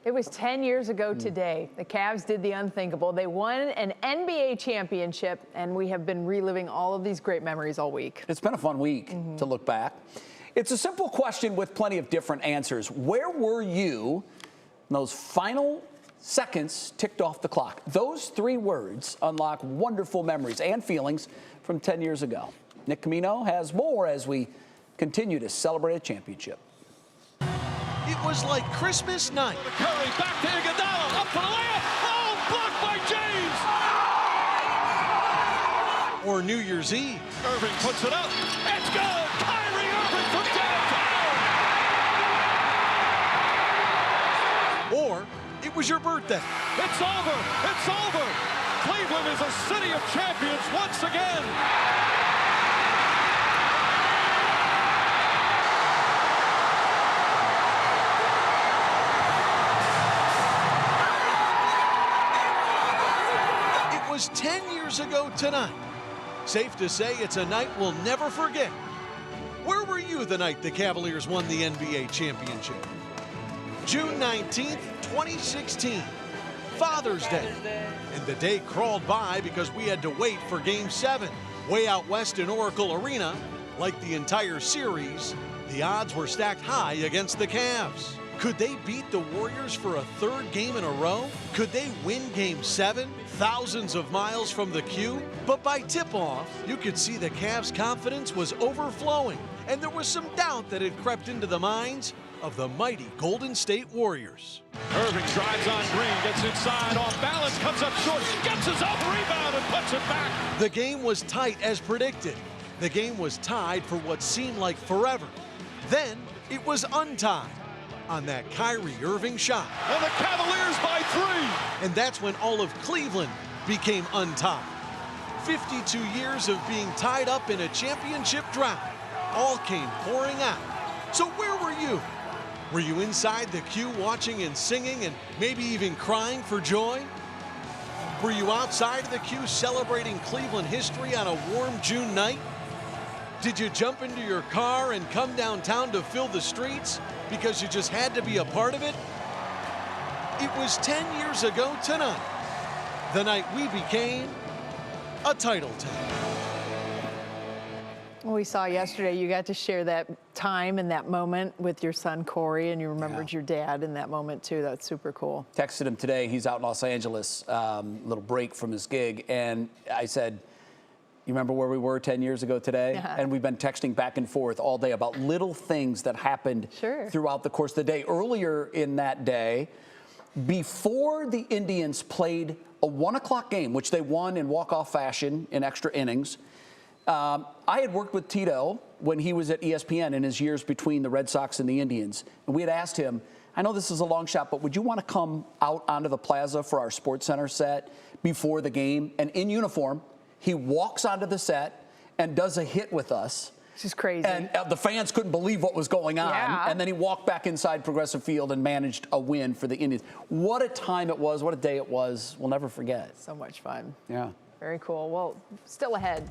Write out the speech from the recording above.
It was 10 years ago today. The Cavs did the unthinkable. They won an NBA championship, and we have been reliving all of these great memories all week. It's been a fun week to look back. It's a simple question with plenty of different answers. Where were you when those final seconds ticked off the clock? Those three words unlock wonderful memories and feelings from 10 years ago. Nick Camino has more as we continue to celebrate a championship. It was like Christmas night. Curry back to Iguodala, up for the layup. Oh, blocked by James. Or New Year's Eve. Irving puts it up. It's good. Kyrie Irving from downtown. Or it was your birthday. It's over. It's over. Cleveland is a city of champions once again. It was 10 years ago tonight. Safe to say it's a night we'll never forget. Where were you the night the Cavaliers won the NBA championship? June 19th, 2016, Father's Day. And the day crawled by because we had to wait for Game 7. Way out west in Oracle Arena, like the entire series, the odds were stacked high against the Cavs. Could they beat the Warriors for a third game in a row? Could they win Game 7, thousands of miles from the Q? But by tip-off, you could see the Cavs' confidence was overflowing, and there was some doubt that had crept into the minds of the mighty Golden State Warriors. Irving drives on Green, gets inside, off balance, comes up short, gets his own rebound and puts it back. The game was tight as predicted. The game was tied for what seemed like forever. Then it was untied on that Kyrie Irving shot. And the Cavaliers by 3. And that's when all of Cleveland became untied. 52 years of being tied up in a championship drought all came pouring out. So where were you? Were you inside the Q watching and singing and maybe even crying for joy? Were you outside of the Q celebrating Cleveland history on a warm June night? Did you jump into your car and come downtown to fill the streets because you just had to be a part of it? It was 10 years ago tonight, the night we became a title team. We saw yesterday you got to share that time and that moment with your son, Corey, and you remembered your dad in that moment, too. That's super cool. Texted him today. He's out in Los Angeles, little break from his gig. And I said, you remember where we were 10 years ago today? And we've been texting back and forth all day about little things that happened throughout the course of the day. Earlier in that day, before the Indians played a 1 o'clock game, which they won in walk-off fashion in extra innings, I had worked with Tito when he was at ESPN in his years between the Red Sox and the Indians. And we had asked him, I know this is a long shot, but would you want to come out onto the plaza for our Sports Center set before the game? And in uniform, he walks onto the set and does a hit with us. This is crazy. And the fans couldn't believe what was going on. And then he walked back inside Progressive Field and managed a win for the Indians. What a time it was. What a day it was. We'll never forget. So much fun. Yeah. Very cool. Well, still ahead.